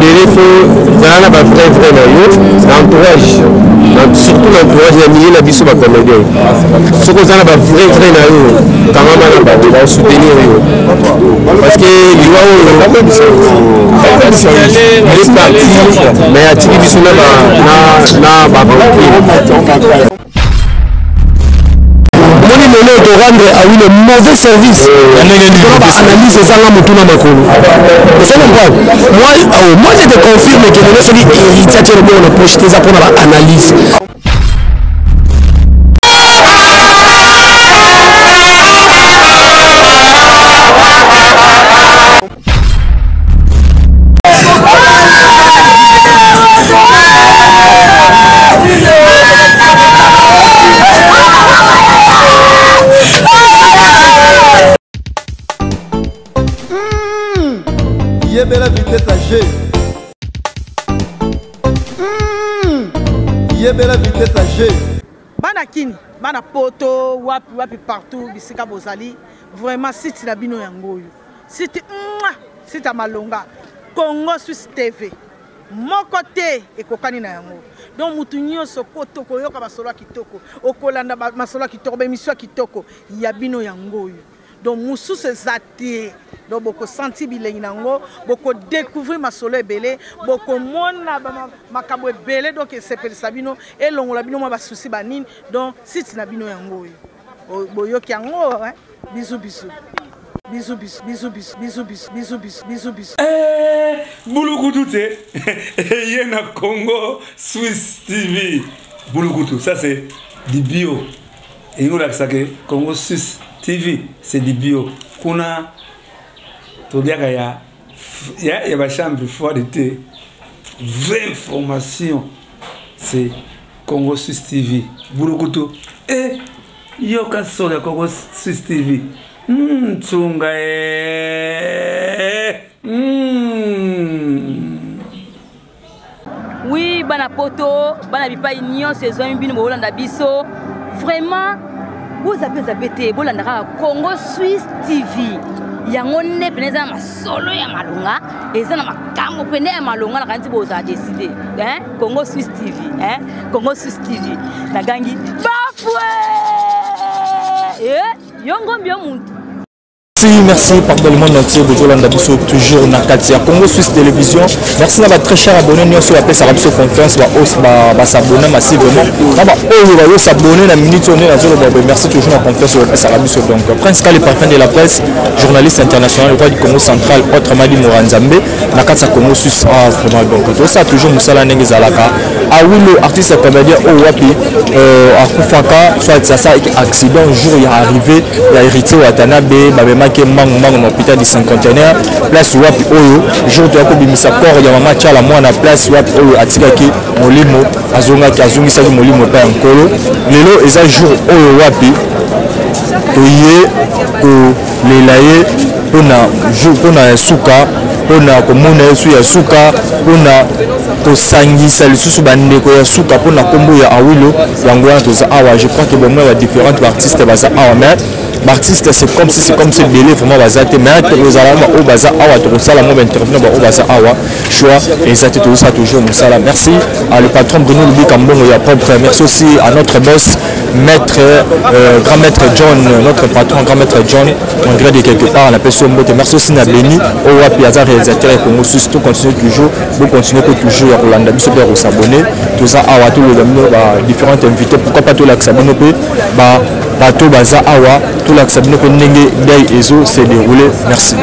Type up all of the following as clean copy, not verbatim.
il faut faire la vraie l'entourage, surtout l'entourage de milieu la biso va comédien. Ce qu'on a la vraie quand même on va soutenir parce que il est parti mais à tirer biso na de rendre à lui le mauvais service. Analyse ça là mutuna makolo. C'est le problème. Moi je te confirme que le celui il tient le bon approche des pour la analyse. Bela vitesse à G. Bela vitesse à G. Banakini, banapoto, wapi partout, bisika bozali. Vraiment, site na bino yangoyo. Site malonga. Congo Suisse TV. Mon côté et kokani na yango. Donc mutunyo soko yoka basolo kitoko. Okolanda basolo kitoko, bemiswa kitoko. Yabino yangoyo. Donc musu se zati. Donc beaucoup senti bilingue nango, beaucoup découvrir ma solo belé, beaucoup mona makabo belé donc c'est pour sabino et longola bino ma souci banine donc site na bino yango boyo ki yango hein bisous Bouloukoudou yena Congo Suisse TV Bouloukoudou ça c'est du bio et nous là ça que Congo Suisse TV c'est du bio kuna il y a ma chambre froide d'été. Vraie information. C'est Congo Suisse TV. Bouloukoudou. Et Yoka Soga Congo Suisse TV. Tsunga. Oui, bana poto, bana bipa union saison une bino bolanda biso. Vraiment, vous avez été bolanda Congo Suisse TV. Yango ne peneza masolo ya malonga eza na makambo pene ya malonga na kanti boza décider Congo Suisse TV Congo Suisse TV na gangi bafwe yongo mbio muntu. Merci par le monde entier de Jolanda Bisso toujours na Katia Congo Suisse Télévision. Merci à très cher abonné nous sur la paix Sarabso confiance va s'abonner massivement. Va s'abonner la minute on est dans le merci toujours la confiance sur la paix Sarabso donc principal parfum de la presse journaliste international le roi du Congo central autrement dit Moranzambe na Katia Congo Suisse vraiment donc tout ça toujours Musala Ndenge Zalaka Awilo artiste comédien au wapi à Kufaka soit ça accident jour il est arrivé il a hérité Watanabe qui est mango hôpital du 50 conteneurs place wapi oyo jour de ko bimisa corps ya mama chala mwana place wapi oyo atikaki molimo azonga ki azongisa ki molimo pa nkolo lelo eza jour oyo wapi toye ko lelaye pona suka pona komona yesu ya suka pona kosangisa lisusu bandeko ya suka pona kombo ya Awilo yango wana toza awa je crois que bon moi différents artistes baza awa mais l'artiste c'est comme si belé vraiment bazate mais aux alama au baza awa to sala mo intervenir ba au baza awa choix exact tout ça toujours musala merci à le patron Bruno Lubi Kambongo ya propre merci aussi à notre boss maître grand maître John notre patron grand maître John on grade quelque part on appelle ça mbote merci aussi na Beni au wapi aza réalisateur et Congo Suisse tout continue toujours vous continuez toujours à Rolanda biso pour s'abonner tout ça awa tout le différents invités pourquoi pas tout l'axabonner ba bateau baza awa tout l'axabonner ko ndenge dai ezo s'est déroulé merci.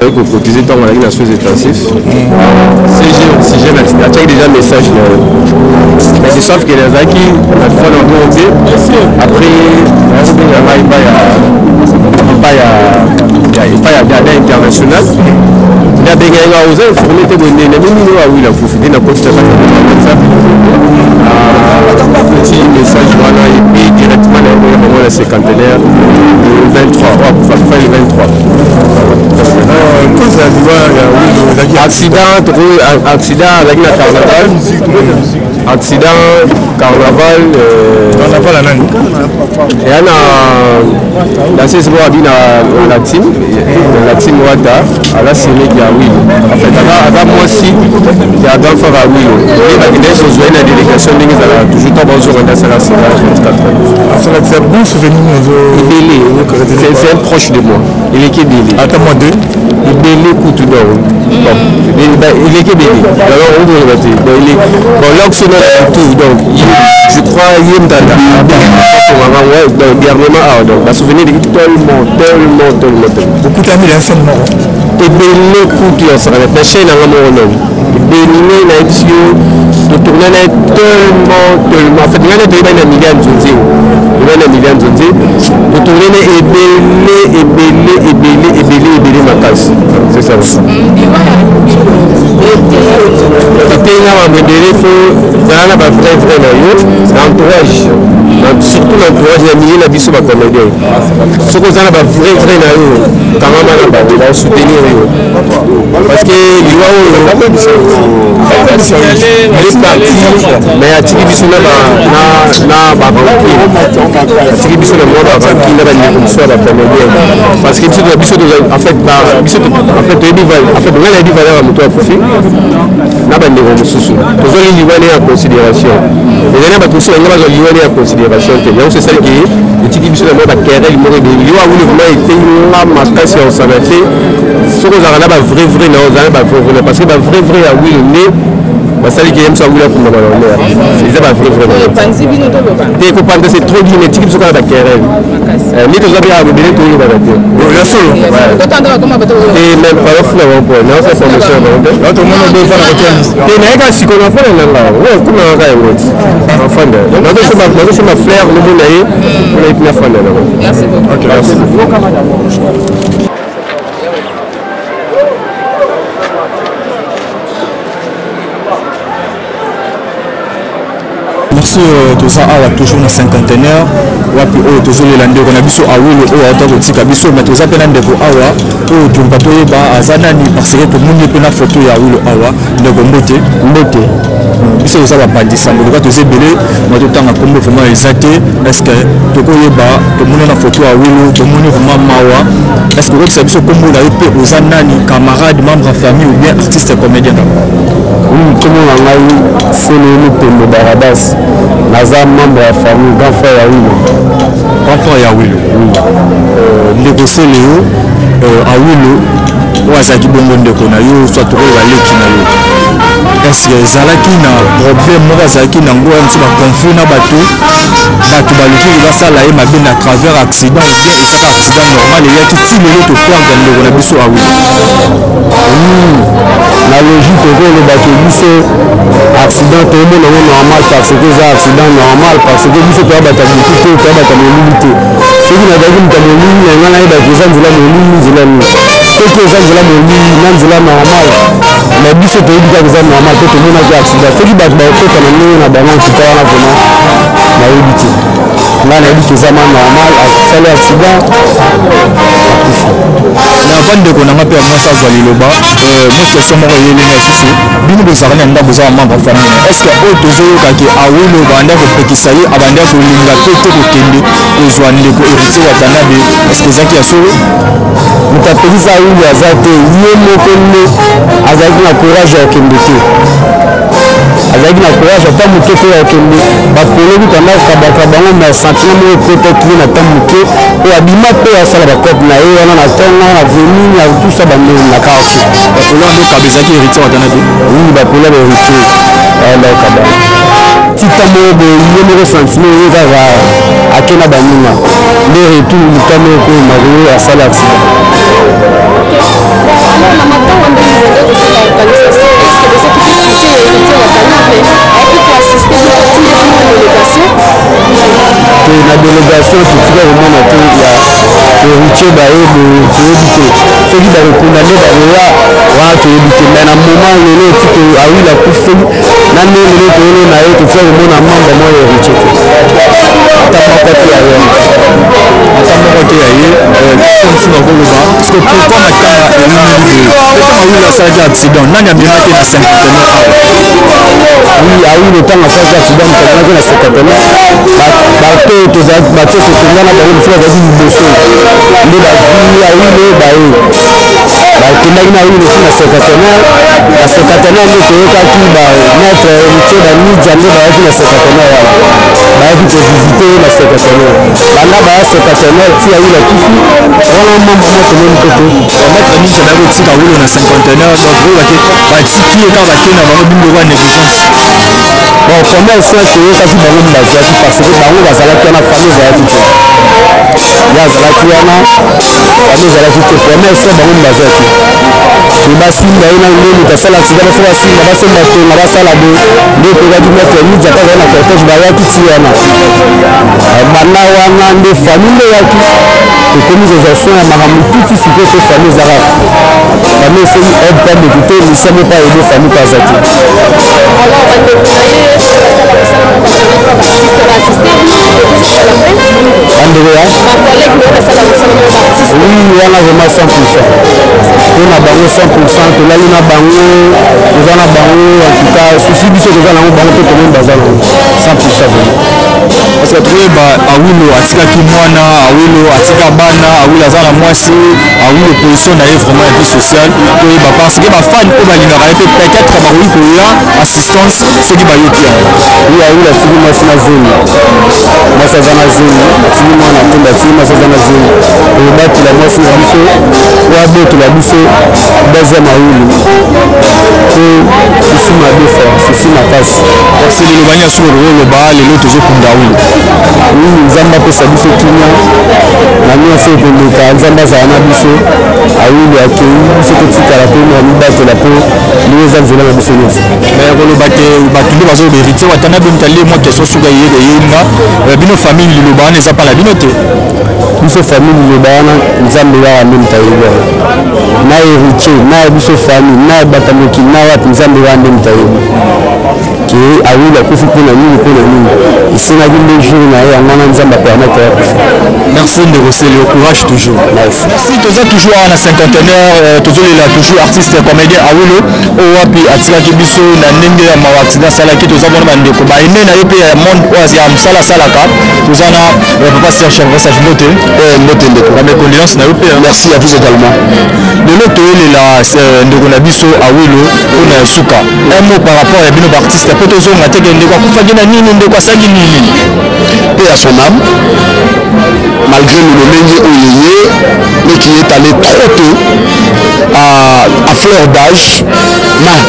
cotiser tant qu'on a une soins intensifs. Si j'ai attaqué déjà un message. Mais ils savent que les acquis, on a fait l'envolonté. Après, il n'y a pas international. Il y a des gars qui ont formé des données. Il a profité de la poste. Petit message voilà, et puis directement dans le cinquantenaire le 23. Pour faire le 23. Accident avec la carnaval. Accident, carnaval. Carnaval à Nani. Et on a c'est la team Wata, à la série qui a oui. En fait, à moi aussi, il y a un enfant à oui. Il y a une délégation qui toujours temps bonjour on a ça là c'est 24 ans. C'est un bon souvenir. C'est un proche de moi. Il est qui Bélé. Attends-moi deux. Il est Bélé Coutudor. Il est qui Bélé. Alors on doit le battre. Bon là c'est notre tout donc je crois Yem Dada. Donc dernièrement donc la souvenir de tellement. Beaucoup d'amis ensemble. Et Bélé Coutudor ça va être chaîne à l'amour. Bélé na édition de tourner tellement en fait il y a des millions de zéro. De tourner ébélé ma casse. C'est ça aussi. L'entourage, surtout l'entourage de milliers la biso comédien. Ce qu'on a vrai quand même on soutenir parce que il est parti mais à Tiki biso na parce que en fait on a dit valeur à moto à profit na bande ko mususu tozo li liwane en considération les années ba tozo ngaba zo liwane en considération te donc c'est celle qui étiki biso na ba kéré li mori de liwa wuli vraiment été na makasi au sanate soko za na ba vrai na za ba vrai parce que ba vrai à oui né basali qui aime ça wula pour ma honneur c'est ça ba vrai te ko pande c'est trop bien étiki biso ka ba kéré ni tozo bien abonné to li ba te ya solo et même pas fleur pour non c'est formation donc tout le monde doit faire la et n'est pas si qu'on a fait là ouais comme on a eu en fin de donc c'est ma fleur le monde on a été la fin de là merci beaucoup OK merci merci toza awa toujours na cinquantenaire wapi oyo tozolelande kona biso awilo oyo ata kotika biso mais toza mpe na ndeko awa oyo tolinga toyeba aza nani parce que tomoni mpe na foto ya awilo awa ndeko mbote biso toza bapandisa mbotoka toza ebele ma totanga kombo vraiment eza te est ce que tokoyeba tomoni na foto ya awilo tomoni vraiment mawa est ce que okokisa biso kombo na yo mpe oza nani camarade membre ya famille ou bien artiste comédien kombo na ngai Seleni Pembe Barabas naza membre ya famille grand frère ya Wilo ndeko Seleo Awilo oyo azalaki bongo ndeko na yo soit tokoyeba leki na yo est-ce que ezalaki na problème moko azalaki nango ya mosu baconflit na bato baluki basala ye mabe na travers accident ou bien ezaka accident normal eyaki ti lelo toperdre ndeko na biso Awilo la logique tokolobaki biso accident toomona ngo normal parce que eza accident normal parce que biso toyabata butu te toyabata molili te soki nazalaki moto molili na ngai nayebaki eza nzela molili nzela nini soki eza nzela molili na nzela normal na biso toyebi kaka eza normal mpe tomonaki accident soki bato bakota na ndenge na bango nkita wana vraimen nayebi te ngai nayebi keza ma normal asali accident na bandeko na nga mpe ya mwasi azwa liloba moi question moko eyelenge lisusu bino bozalani ya ndako eza membre famille est ce que oyo tozoyokaki Awilo banda kopekisa ye abanda kolinga pe te kokende kozwa ndeko héritier ya Tanabe est ce que ezalaki ya solo moto apekisa Awilo aza te ye moko nde azalaki na courage ya kokende te azalaki na courage ata moke te ya kokende bakolo kutanda kabaka bango na sentiment moko ekotaki ye na ta moke oyo abima mpe asala bakope na ye wana na ntongo na veni na tusa bandeko na karte bakolo andoka bezalaki héritier ya Tanabe oui bakolo bahéritier aondoka bango tita moko boye ye moko sentiment oyo kaka ake na baninga nde retour luta moko mario asala accident la délégation qui tire au monde il y a héritier bayebu toyebi te soki bakokundane bakoya wana toyebi te mais na moment lelo tito awila kufi nani lelo toyelo na ye tofia komona mamba moko héritier te ata moko te ya ye somisima koloba parce que pourquoi makanga elumeli boye awila asalaki accident nani abimaki na cinquantenaire awa oui awila ntango asalaki accident tomonaki na cinquantenaire bato totongana bango mosusu bazalaki liboso nde bazwi awile baye bakendaki na awile mosusu na cinquantenaire nde toyokaki bamaître héritier bamidja nde bayaki na cinquantenaire wana bayaki kovisite na cinquantenaire banda baya cinquantenaire ti awile akufi wana mamba mo tomoni kote bamaître midja bayaki kotika awile na cinquantenaire donc oyo batiki ye kaka bakenda bango bimbiloko ya négligence bon première fois toyokaki bango mbazwaki parce que bango bazalaki wana famille ezalaki te ye azalaki wana famille ezalaki te première fois bango mbazwaki basimba ye na nde moto asala accident baso basimba basomba tonga basala bo nde tokaki maître midja kaka na cortège bayaki ti wana banda wana nde famille nde yaki tokomi zozation ya makambo tuti sikoyo so famille ezalaka famille eseli aide pas de tout misa mo pas aider famille pas aza te oui wana vraiment 100% mpona bango 100% tolali na bango toza na bango en tout cas susi biso toza nango bango mpe tomoni baza nango 100% vraiment parce que toyeba awilo atikaki mwana awilo atika bana awilo aza na mwasi awilo position na ye vraiment ya vie sociale toyeba parce que bafani oyo balingaka ye mpe peut-être bakoki koya assistance soki bayoki yango oui awilo atiki mwasi na zemi mwasi aza na zemi atiki mwana ntombe atiki mwasi aza na zemi toyobatila mwasi na biso oyo abotola biso deuxième awilo po susi mabe fort susi makasi kasi liloba nyonso oloba lelo tozokunda awilo oui nzambe apesa biso kimia na nyonso ekoleka nzambe azala na biso awilo akei biso totikala mpe na mibatela mpo liyo eza nzela na biso nyonso mais koloba te bato nde bazoberite watana bino tali mwa question soki eyenga bino famille liloba wana eza mpana bino te biso famille liloba wana nzambe kaka nde mutayebi na héritier na biso famille na bata mokili na wapi nzambe kaka nde mutayebi ke awilo akufi mpona nini esengaki nde jour na ye yango wana nzambe apermettre ya kufa merci ndekoseli au courage toujours merci toza toujours awa na cinquantenaire tozolela toujours artiste comédien awilo oyo wapi atikaki biso na ndenge ya mawa accident asalaki toza bona bandeko baene na ye mpe ya monde oyo ya mosala asalaka toza na papa serge message mbote ndeko na mécondoléance na yo mpe merci à vous également lelo toyelela ndeko na biso awilo mpona ya suka un mot par rapport ya bino baartiste mpo tozonga teke ndeko akufaki na nini ndeko asali nini mpe ya son âme malgré lolenge oyo ye mais qui est allé trop tôt à fleur d'âge mais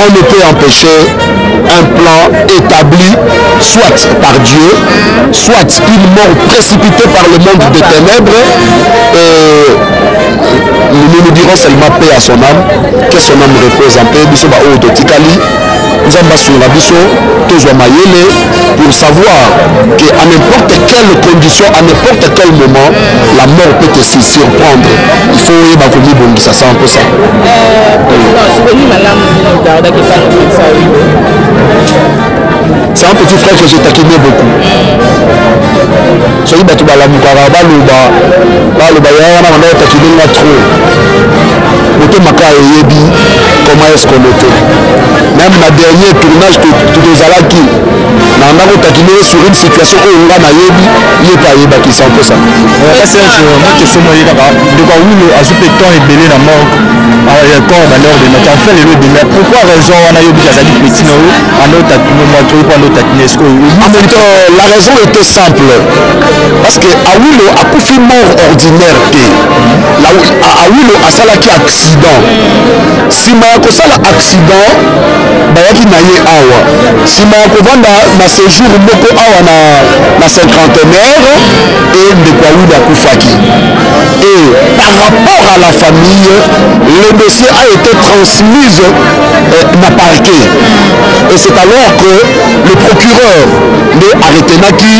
on ne peut empêcher un plan établi soit par Dieu soit une mort précipitée par le monde des ténèbres nous nous dirons seulement paix à son âme que son âme repose en paix biso ba oyo totikali nzamba sunga biso tozwa mayele pour savoir que à n'importe quelle condition à n'importe quel moment la mort peut te surprendre il faut yeba komibongisa ça un peu ça c'est un petit frère que j'ai taquiné beaucoup soki bato balamukaka baloba ya wana banda otakininga trop motomaka eyebi comment est-ce qu'on était même na dernier tournage tozalaki na ndako otakine sur une situation oyo nga nayebi ye mpe ayebaki 100%. question moyekaka ndeko awilo azwi mpe temps ebele na morgue corps baleur de notre enfant lelo ebele pourquoi raison wana yobiki azali petit na oyo andomoatoi mpo andotakine est-ce que en fait la raison était simple parce que awilo akufi mort ordinaire te awilo asalaki accident nsima kosala accident bayaki na ye awa nsima ya kovanda na séjour moko awa na cinquantenaire et ndeko awili akufaki. Et par rapport à la famille, le dossier a été transmis na parquet. Et c'est alors que le procureur de Aretenaki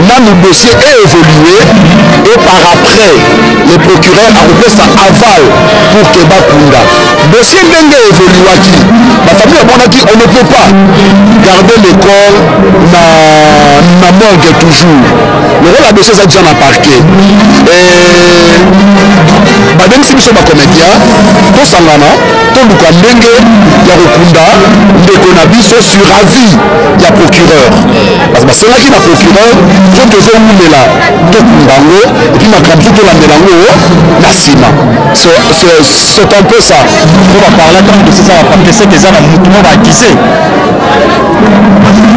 n'a le dossier évolué et par après le procureur a repris sa aval pour Keba Kunda. Dossier ndenge évoluaki, la famille a dit on ne peut pas garder le corps na morgue toujours. Le rôle a dossier ça déjà na parquet. Badengisi biso ba comédien to sangana to luka ndenge ya kokunda ndeko na biso sur avis ya procureur parce que baselaki na procureur to tozowulela tokundango et puis makambo so tolandelango na nsima. C'est un peu ça. On va parler quand de ça parce que c'est déjà na mutu mo ba accusé.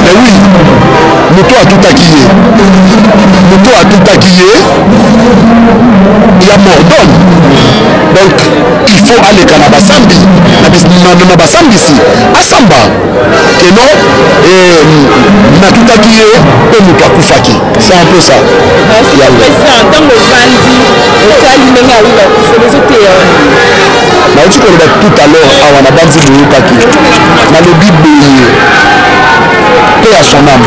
Mais oui, moto a tout acquis. Moto a tout acquis. Il y a mort d'homme. Donc, il faut aller à Nabasambi. Nabasambi ici. À Samba. Et non, na tout acquis et moto a Koufaki. C'est un peu ça. Merci. Président, dans le Vandi, au Kalimena, il faut na uti koloba tout à l'heure awa na banzi boyokaki na lobi boye paix à son âme.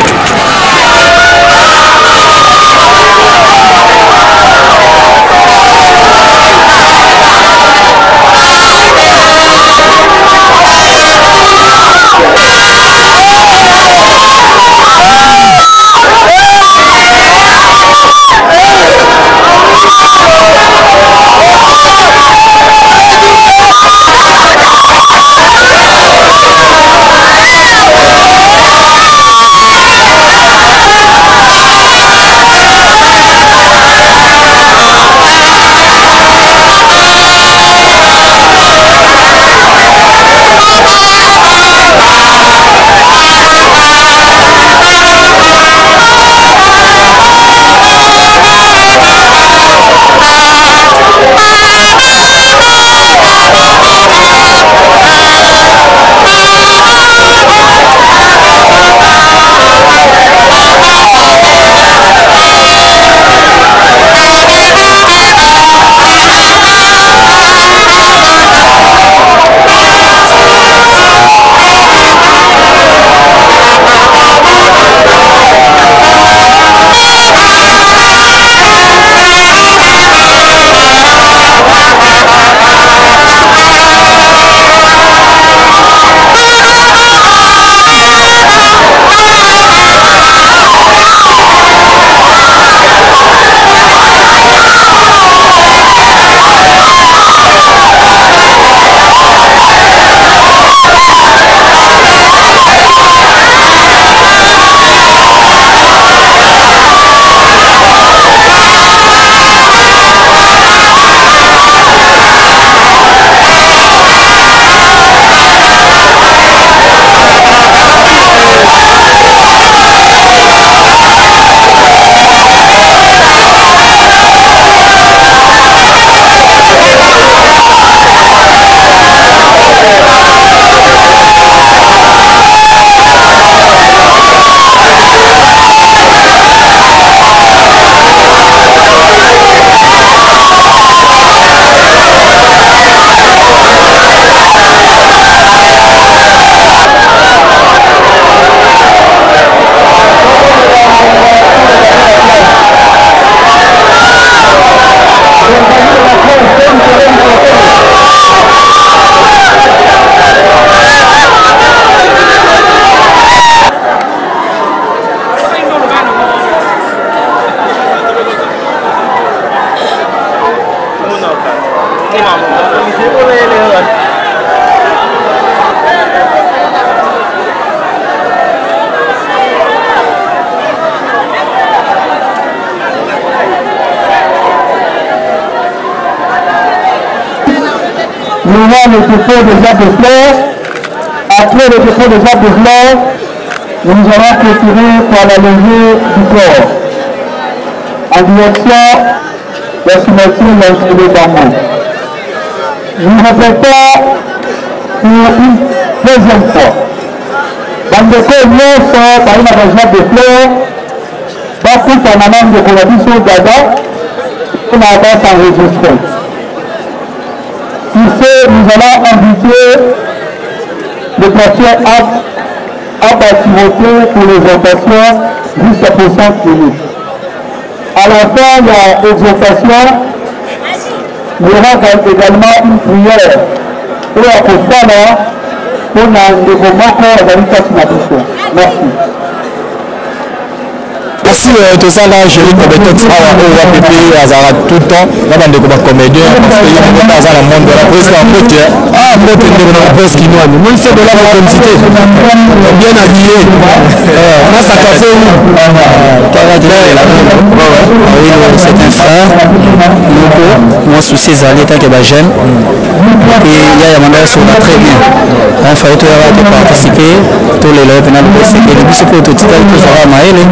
Le dépôt des arbres de fleurs. Après le dépôt des arbres de fleurs, nous allons clôturer par la levée du corps en direction de la cimetière de Bambou. Nous répétons pour une deuxième fois. Dans le cas où par une arrangement de fleurs, beaucoup en amont de Conabiso Dada, on a pas s'enregistrer. Ici, nous allons inviter le quartier à participer pour les votations jusqu'à 60 minutes. À la fin de l'exhortation, il y aura également une prière pour la prochaine pour le moment. Merci. Merci tout ça là, je vais compétence à WAPP, Azara tout le temps, là on est comme comédien parce qu'il y a un dans le monde de la presse en fait, moi de la presse qui nous a nous c'est de la quantité, bien habillé, on a sa café où, c'est un frère, moi souci Zali tant que jeune, et il y a un moment sur la très bien, on fait tout de participer, tous les lèvres, et le but c'est que tout ça que ça va mailler,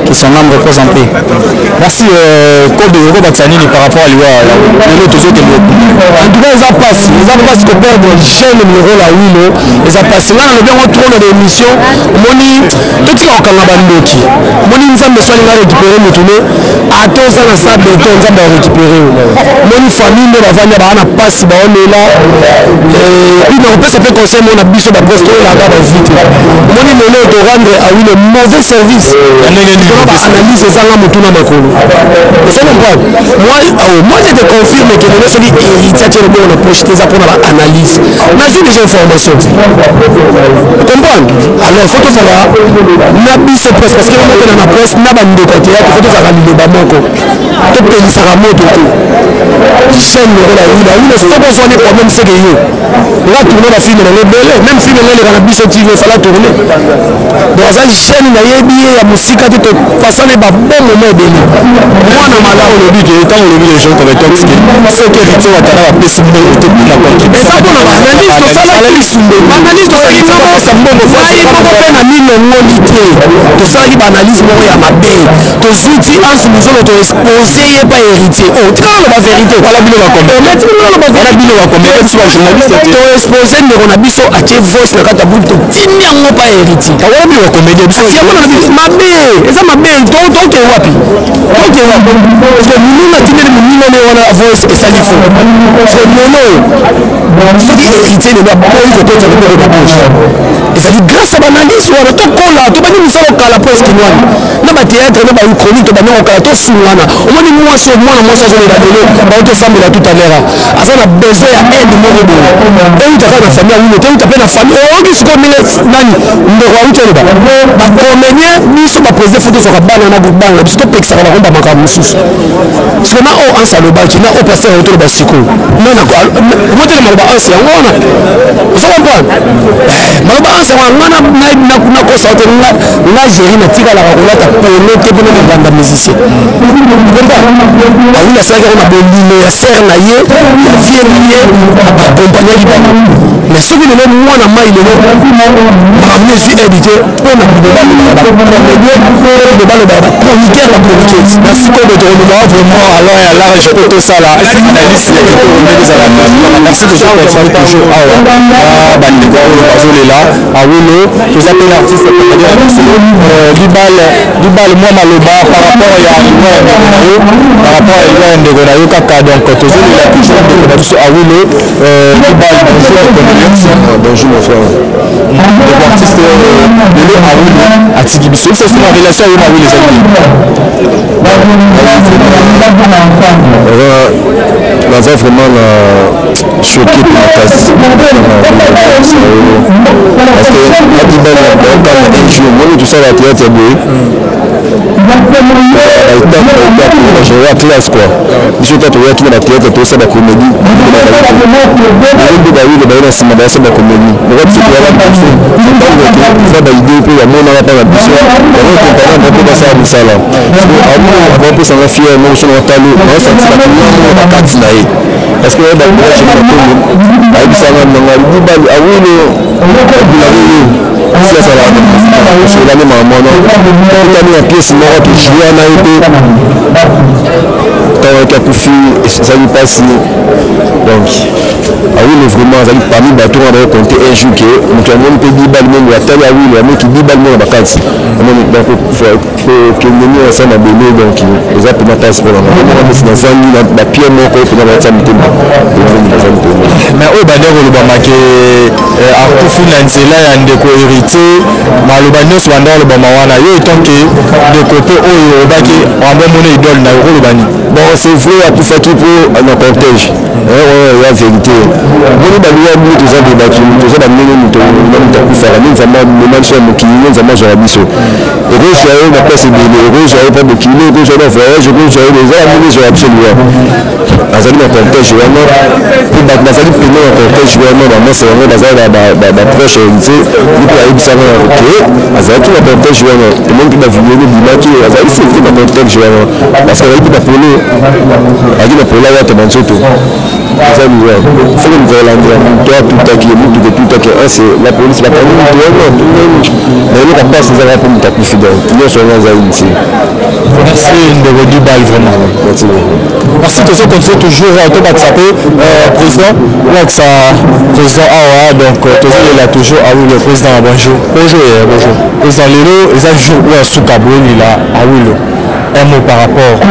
qui sont membres représentés. Merci Code de Euro Batsanini par rapport à l'UA. En tout cas, ils passent que perdre jeune numéro là où ils passent. Là, on a trop de l'émission. Moni, tout est en Kanabandoki. Moni, nous avons besoin de récupérer le tournée. À tous, on a ça, nous avons récupéré. Moni, famille, nous avons passé, on est là. Et puis, on peut se faire conseiller, on a biché de poste là, là, vite. Moni, nous avons rendre à une mauvaise service. Analyse ça là mutuna makolo. C'est le point. Moi je te confirme que nous sommes héritiers de la poche des pour la analyse. Mais c'est des informations. Vous comprenez? Alors faut que ça là na bise presse parce que on est dans la presse na bande côté là faut que ça rallie ba moko. Tout pays ça ramoto tout. Chaîne de la oui c'est pas qu'on soit des problèmes c'est que yo. Là tourner la film dans les belles même film dans les cannabis TV ça la tourner. Dans une chaîne na yebi ya musika te façon les ba bon moment belé. Moi na mala on le dit quand on le dit les gens comme toxiques c'est que rituel atala ba pesi mo te la conquête. Et ça pour la analyse to ça la lisumbe. Analyse to ça qui va ça mbongo fa ko pe na mino ngoni te. To ça qui analyse mo ya mabe. To zuti ans muzolo to exposer pas héritier. Oh tu vois la vérité voilà bilo ba kombe. Mais tu vois la voilà bilo ba kombe tu vois journaliste to exposer ndeko na biso ake voice na kata buto tini yango pas héritier. Voilà bilo ba kombe biso. Si yango na biso mabe. Eza mabe donc wapi. Donc parce que nous na timeli munino ne wana voice esali fo. C'est mono. Ce qui est héritier de la bonne côté de la bouche. Et ça dit grâce à l'analyse ou à tout cola, tout pas nous sommes à la presse qui nous. Na ba théâtre na ba chronique to ba no kala to sungana. O moni moi ça je l'ai donné. Ba to sambe là tout à l'heure. Asa na besoin ya aide mo bo. Et tu as la famille ou tu as la famille. O qui se comme nani ndeko wa utele ba. Ba comédien biso ba poser photo sur bana na bana biso to pexa la romba makamu susu. C'est na o ansa lo ba ki na o passer autour ba siko. Non na moi te le ba ansa ngona. Ça va pas. Maloba ansa ngona na ko sa te na gérer na tika la rola ta pele te bona na banda musicien. Ah oui la saga on a bolino ya ser na ye, ya fier ye, ba accompagner li ba. Mais ce qui est même moi na mai le ramener si habité pour na chroniqueur la chroniqueuse. Merci pour votre regard vraiment alors là je peux tout ça là. Merci de ce personne toujours bandeko bazolela awolo tous appels artistes Dibal moi maloba par rapport à ndeko na yo kaka donc tozolela toujours ndeko na biso awolo Dibal bonjour mon frère. Les artistes de awolo atiki biso c'est une relation avec awolo les amis. Nous avons vraiment choqué pour la casse. Parce que un jour, moi tout ça la théâtre est beau. Je vois classe quoi. Je vois tout la théâtre, tout ça la comédie. Est-ce que vous avez ezali mpasi donc awilo vraiment azali parmi bato oyo bayo compte un jour ke moto amoni mpe 10 bale mingi atali awilo amoki 10 bale mingi na bakati donc kokendeni ensemble abele donc eza mpena mpasi mpona ngamesi nazangi na bapie moko mpena batia mitema mais oyo bande kolobamake akufi na nzela ya ndeko héritier maloba nyonso banda kolobama wana yo etanke ndeko mpe oyo obaki wambo mona idole na yo kolobani bon c'est vrai akufaki mpo na cortège ya vérité moni baluya bino toza debaki toza bandenge moto akufaka nde nzambe amema biso ya mokili nde nzambe azwaka biso ekozwa yo na place ebele ekozwa yo mpa mokili ekozwa yo na voyage ekozwa yo eza yamoni ezwaka biso liwa azali na cortège wana mpo bato bazali pene na cortège wana bamose yango bazali baproche hérité lipo ayebisaka ke azalaki na cortège wana tomoni mpe bavideo bimaki azali sefte na cortège wana parce que azali mpe bapolo azali na polo awata banzoto eza liwa foko mikolandela moto atutaki motuka etutaki c'est la police la famille mais le capable c'est ça pour ta plus fidèle nous sommes dans un ici merci de redire balle vraiment merci de ce continuer toujours à te battre président avec sa président awa donc toujours il a toujours ah oui le président bonjour président lelo les jours où à Soukabo il a ah oui un mot par rapport aux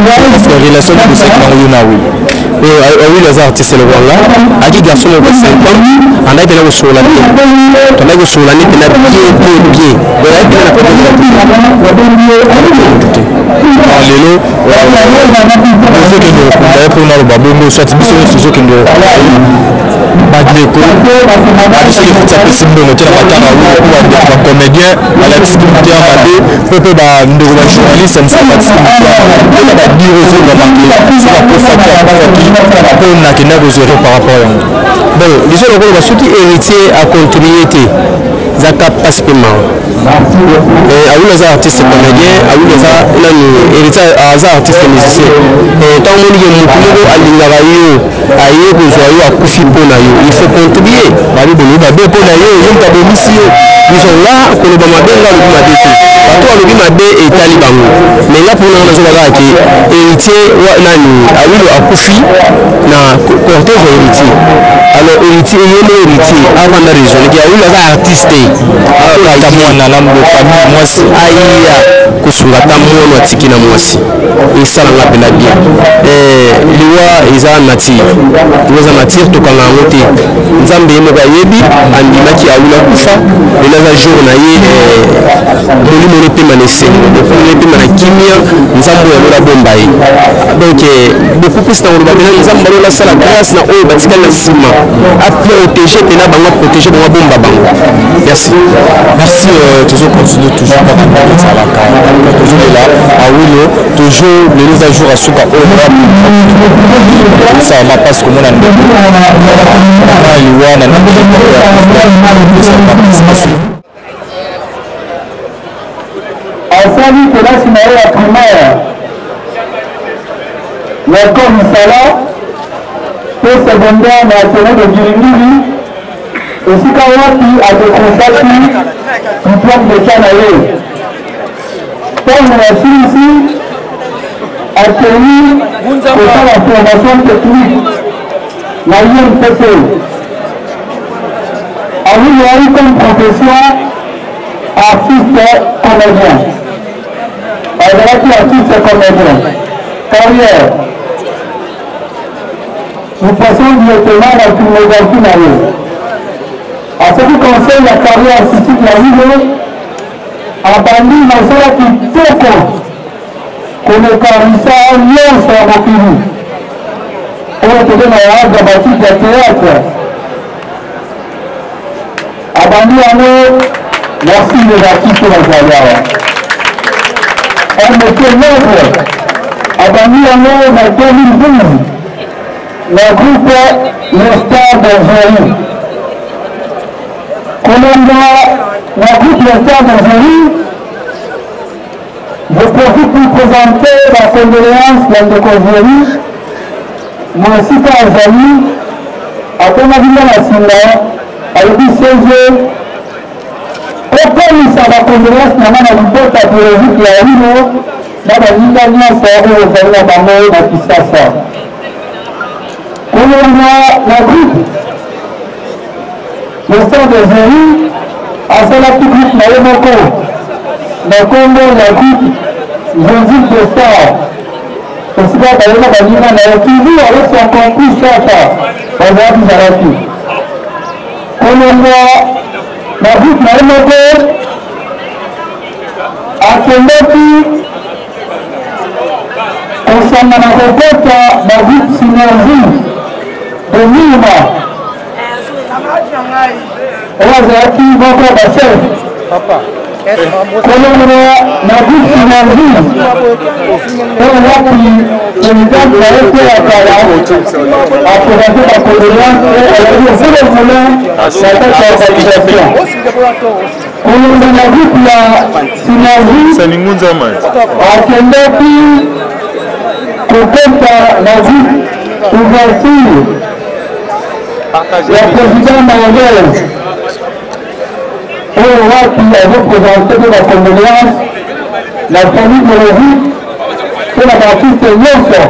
relations de ce qui a oui oui les artistes le voilà a dit garçon le 5 ans on a été là au solane on a été au solane bien voilà bien la première lelo ce que nous d'ailleurs pour nous babongo soit biso ce que nous badeko biso le fait ça simbo no tena matanga ou ba comédien à la distribution mabe peut ba ndeko ba journaliste ça va c'est ba dire aux autres marquer c'est la profondeur pour na kena zéro par rapport à bon les autres le soutien héritier à continuité zaka paspement et à les artistes comédiens à les héritier à artistes musiciens et tant on dit mukulu alingaka yo aye ko joyo akufi pona yo il faut contribuer bali bolo ba be pona yo yo ta domisi yo ils sont là ko le ba mabenga le ba dete bato alobi mabe etali bango mais là pour na zo ba ki héritier wa nani awilo akufi na cortège héritier alors héritier yele héritier avant la région qui a eu les artistes ta mwana na mbo famille mwasi aya kusunga ta mwana atiki na mwasi esala nga pena bien liwa eza nature eza nature tokanga yango te nzambe ye moko ayebi andimaki awula kufa elaza jour na ye molimo nepema na esengo nepema na kimia nzambe oyo alola bomba ye donc beaucoup plus na koloba pena nzambe alola asala grâce na oyo batikali na nsima aprotéger pena bango aprotéger bango abomba bango merci merci toujours continuer toujours par rapport à ça toujours là à Wilo toujours les mises à jour à Souka ça m'a pas ce que mon ami asali kelasi na ye ya primaire ya komisala pe secondaire na atene de Giringiri esika wapi adekrochaki diplôme d'etat na ye ntango asilisi ateni kosala formation technique na INPP alinai comme profession artiste comédien azalaki artiste comédien carrière nous passons directement na filmographie na ye à ce qui concerne la carrière artistique ya Wilo abandi mosala kitoko komekarisa nyonso ya mokili oyo toza na ya dramatique ya théâtre abandi yango merci les artistes bazali awa un métier noble abandi yango na 2012 na groupe le Star d'Algérie kolonga na groupe le Star d'Algérie. Je profite pour présenter la condoléance de Ndekozeri, mon site Azali, à Tonavina Nassila, avec CG. Pourquoi nous sommes la condoléance de la Libota biologique ya Wilo, dans la ligne d'Alliance aux Azali à Bango, dans Kisasa. la groupe, le stand des Zéry, à cela tout groupe Naïmoko, le Congo, la groupe, Jean-Luc de Star, parce que Naïma Banima n'a toujours avec son concours Chata, on va vous arrêter. On la groupe Naïmoko, à Kendoki, concernant la révolte, la groupe Synergie, de Nima. Qui votre chef. Papa. La groupe Synergie. On a qui le médecin a été à Kala, a présenté la condoléance et elle a dit au bout de volant la tête à l'organisation. On a la groupe Synergie. À Kendoki. Peut-être la vie ouverture, le président Manuel qui a représenté de la condoléance, la famille de Lévis, c'est la bâtisse Yosso,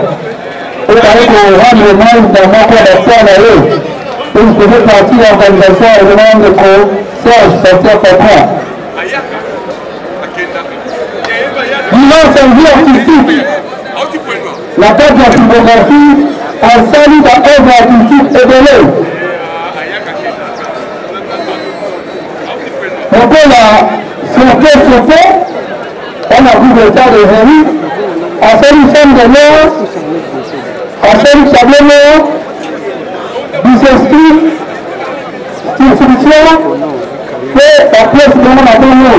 et avec le rendre hommage dans mon corps d'action à eux. Et je faisais partie de l'organisation et le nom de Serge Pasteur-Patron. Dimanche, c'est une vie artistique. La tête de la typographie, on salue la œuvre artistique et de l'œuvre. Donc on a sauté, on a vu le tas de Zéry, on salue Sam de l'or, on salue Sablé Bissesti, Institution, et la pièce de mon atelier.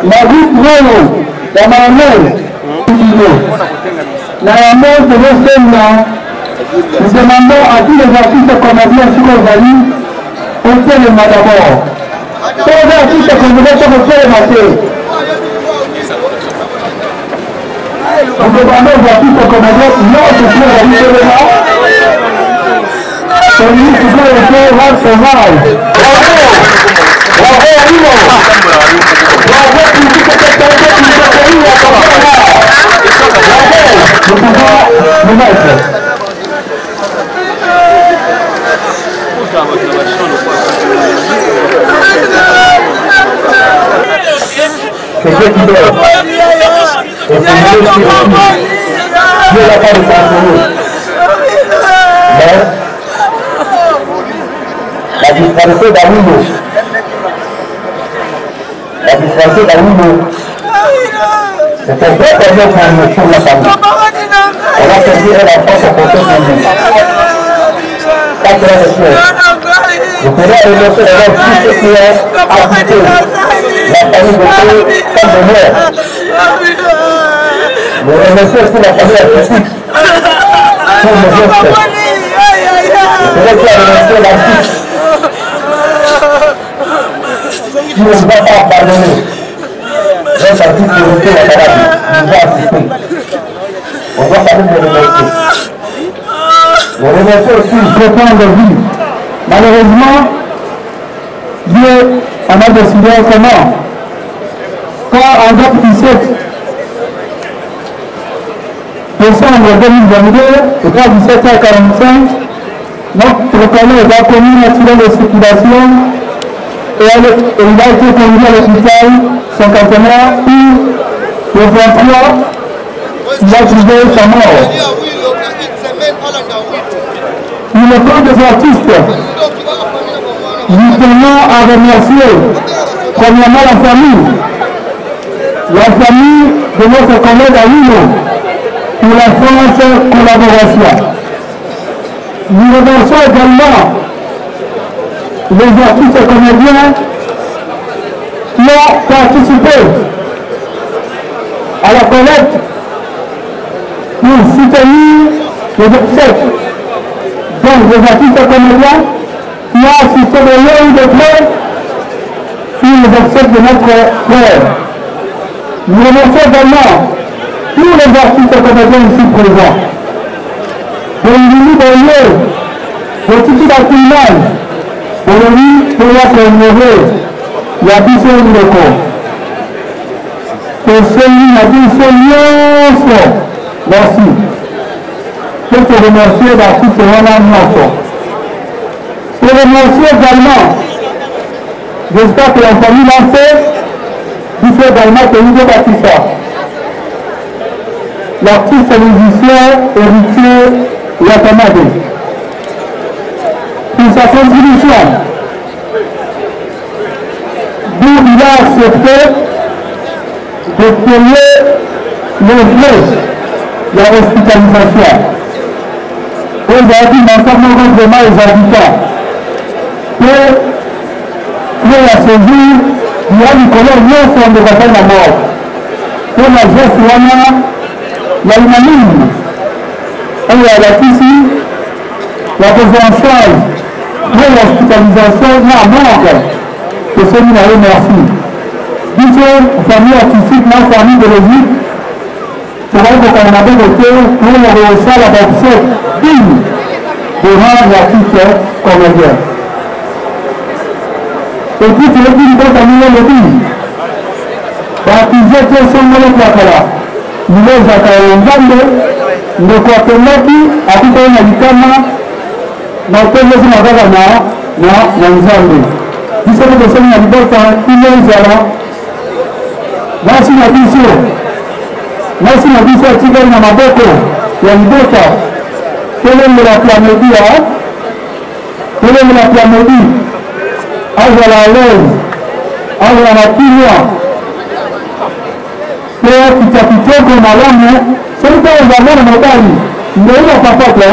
La groupe Nono, la Manuel, la mort de l'Océan, nous demandons à tous les artistes comédiens sur les amis, au téléma d'abord. Tous les artistes comédiens sont au téléma. Nous demandons aux artistes comédiens, non, c'est plus la vie de téléma. Celui qui peut le faire, rendre sauvage. Bravo! Bravo, Alimo! Bravo, pour toute cette qualité qui nous a permis à comprendre. Le pouvoir nous mettre. C'est Dieu qui dort. Et c'est Dieu qui refuse. Dieu n'a pas de temps pour nous. Mais la disparition d'Amino, c'est un vrai problème pour la famille. On a perdu la France au côté de lui. Pas très respect. Je pourrais remercier d'avoir tout ce qui est appliqué. La famille de Dieu comme de mère. Je remercie aussi la famille artistique pour le geste. Je pourrais aussi remercier l'artiste qui ne va pas pardonner. Un artiste qui était la maladie, nous a assisté. On doit parler de remercier. Je remercie aussi le temps de vie. Malheureusement, Dieu en a décidé autrement. Quand en date 17 décembre 2022, à 17h45, notre collègue a connu un accident de circulation et il a été conduit à l'hôpital cinquantenaire, puis le 23, il a trouvé sa mort. Il est temps des artistes. Nous tenons à remercier premièrement la famille de notre collègue Alimo pour la forte collaboration. Nous remercions également les artistes comédiens qui ont participé à la collecte pour soutenir les obsèques. Donc les artistes comédiens qui ont assisté de l'œil de près sur les obsèques de notre frère. Nous remercions également tous les artistes comédiens ici présents. De l'Union de Dieu, de Titi d'Aquilman, de l'Union de l'Aquilman, il y a 10 ans de corps. Que celui n'a dit merci. pour te remercier d'artiste Wana Nyonso. Je remercie également, j'espère que la famille lancée, du fait également que Hugo Batista, l'artiste musicien héritier Yatamade, pour sa contribution, d'où il a accepté de payer les frais de la hospitalisation. Aujourd'hui, nous vraiment les habitants. Pour la séjour, il y a du collègue, nous sommes de la mort. Pour la geste, il y a une amine. Il y a la ici, la prise en charge pour l'hospitalisation, il y a un manque que celui là merci. Disons, famille artistique, non famille biologique, pour être qu'on a voté pour réussir la personne digne de rendre l'artiste comédien. Et puis, tu veux dire que tu as mis le pays. Parce qu'ils étaient sur le placard. Nous les avons nous croyons que l'autre a tout un habitant dans le pays de la Zambie. Vous savez que c'est une habitant qui est là. Merci la mission. Merci la mission qui est dans ma boca. Il y a une boca. Quelle est la planète? Quelle est la planète? Agua la ley, agua la piña, pero quitapité con malamu, siempre el amor notari, no es la papata,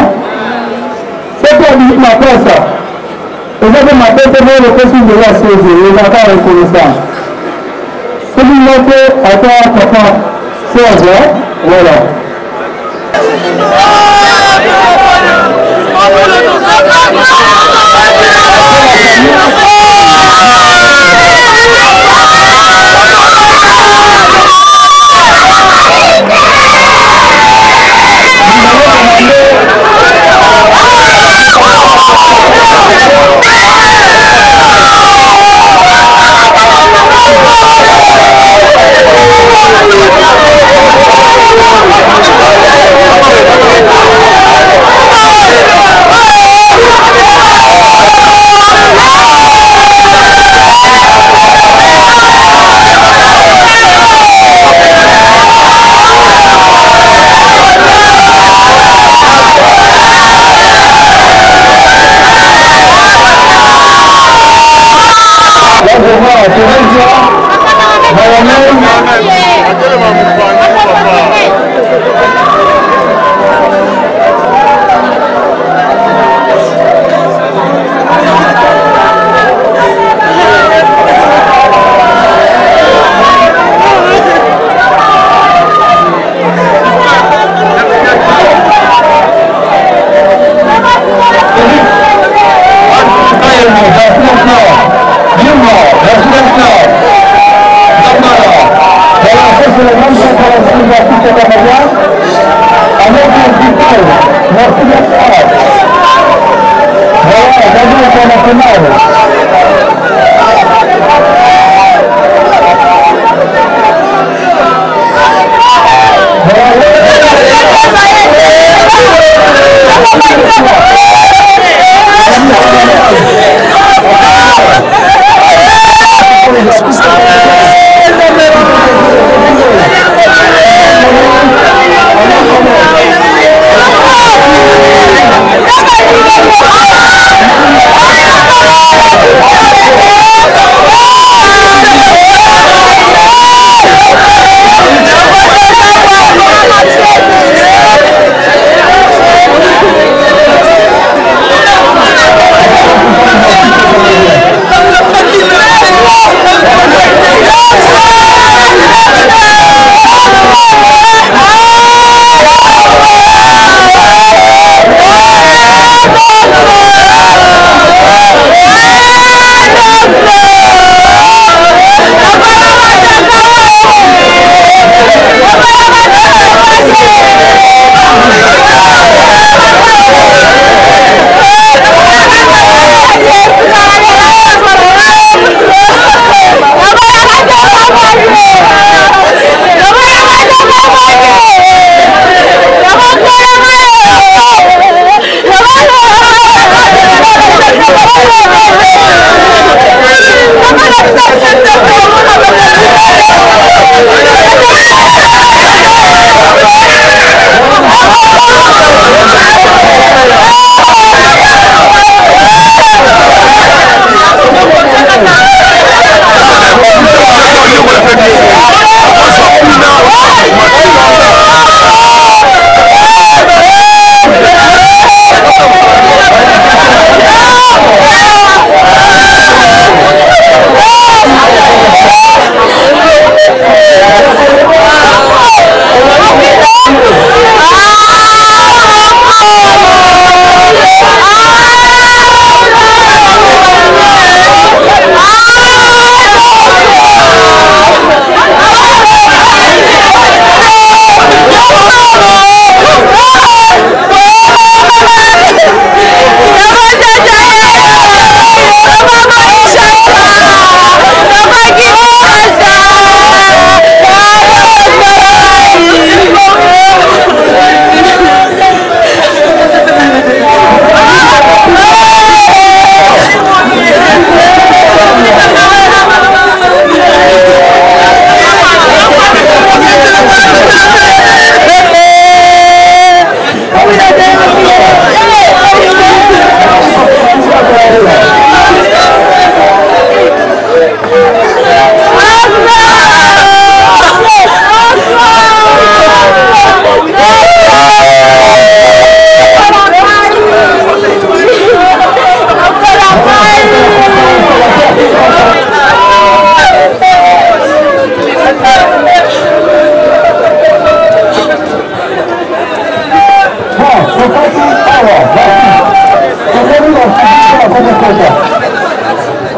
siempre la cosa, es que matete no lo que es un de las cosas, y la cara de corazón. Simplemente acá papá, se hace, voilà.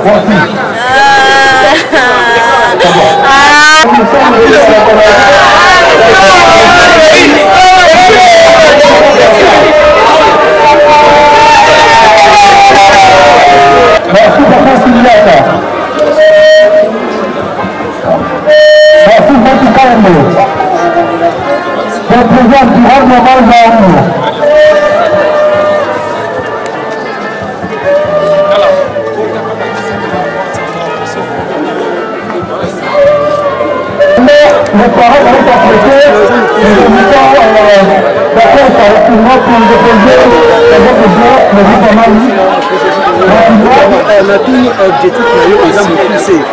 Merci pour Sylviata. Merci Vaticano. Représente du Rwanda Malvaoum. Les parents vont s'apprêter et le mi-temps d'après ça rapidement pour nous déposer avec le bloc, le groupe en Mali. On a tout objectif d'ailleurs aux âmes poussées.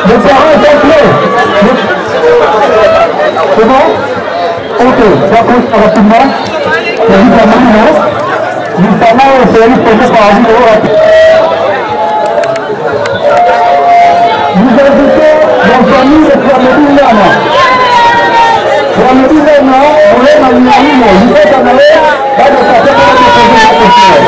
Les parents sont prêts. C'est bon? Ok, j'approche rapidement. Le groupe en Mali, non? Nous parlons au service porté par la vidéo rapide. Vous invitez vos familles de Flamedi Lama. Flamedi Lama, on est dans l'Union, vous êtes en allée, va de passer par la question.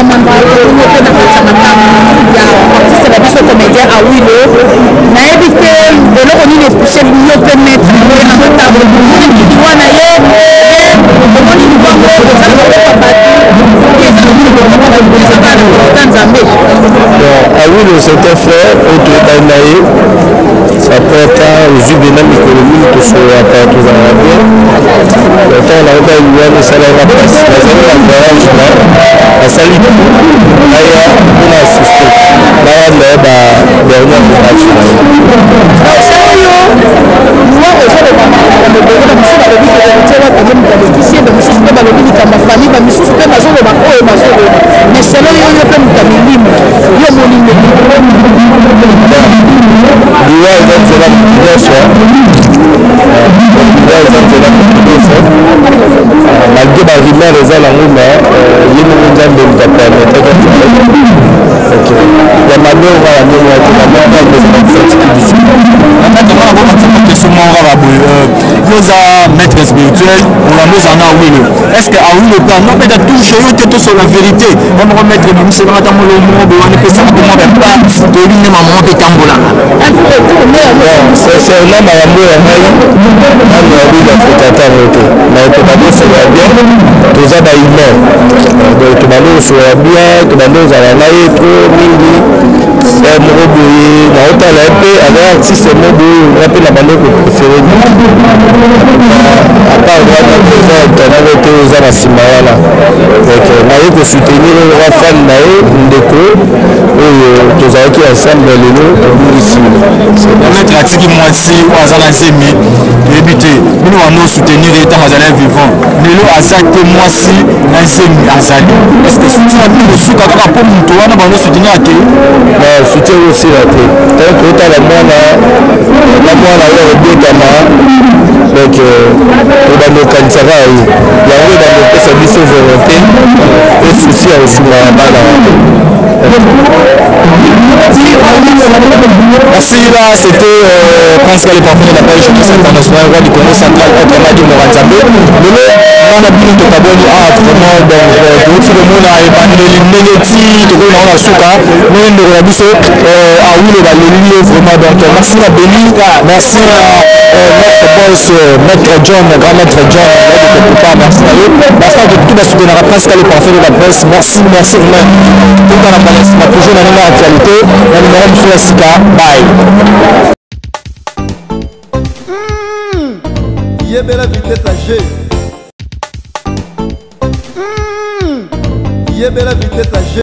mandra oyo mpe na kati ya makambo ya artiste na biso comédien awilo nayebi te eloko nini epousse yo mpe maître oyo na makambo omoni wana ye omoni libango ozala kokoka bato ezaka na kolota nzambe. Awilo c'est un frère oyo toyebani na ye sapota ozwi bena mikolo mingi tosolaka tozalaka bien longtemps nayoka eliwana esalaka place nazali na voyage na asali aya mpona assiste naya naye badernier voyage na ye oyo moi ozoloba mobele bamisu balobi kokotie watonge mokalekisie bamisusu mpe balobi likambo ya famille bamisusu mpe bazoloba oyo bazoloba mais selo yoyo mpe moto milimo yo molimo liwa eza nzela nyonso liwa eza nzela nyonso malgré barimere eza nango na ye moko nzambe mukapermetaka ya malonga ya ndenge yake yoza maître spirituel olanda ozala na awilo est ce que awilo mpe no peut-être touche yo te toso la vérité omoko maître bimiselaka ta molomo bowana epesaka mpe mwa bapate toyebi nde mamamo mpe etambolaka sincèrement makambo ya ngai nano awilo afutatango te na tobandi osola bien toza bahumain donc tobandi osola bien tobandi ozala na ye tro mingi moko boye naotala ye mpe aza artiste mo boye nga mpe na bandeko préféré apart wana eza étonnango te oza na nsima wana donc naye kosoutenir oa fan na ye ndeko oyo tozalaki ensemble lelo tobungisi maître atiki mwasi oyo aza na nzembi toyebi te bino wana osoutenir ye ntango azali vivant lelo aza te mwasi na nzembi azali est ce que soutien bino kosuka kaka mpo moto wana bando osoutenir ake soutien osila te tant totala mwana oyo obetama donc ebando okanisaka ye yango ebando opesa biso volonté e susi ya kosunga ya bana Merci, là c'était Prince Kale partenaire de la page jeunesse internationale roi du Congo central entre Madi Moranzambe. Lelo on a bien tokaboni vraiment donc tout le monde a ebandeli ndengeti tokoli na suka mais ndeko na biso awilo ba leli vraiment donc merci à Beni, merci à notre boss maître John, grand maître John de Kokupa, merci à eux. Merci à tout le soutenir à Prince Kale partenaire de la presse. Merci vraiment. Tout dans la presse, ma toujours dans l'actualité, dans le numéro de Sika. Bye. Yebela vitesse à G. Yebela vitesse à G.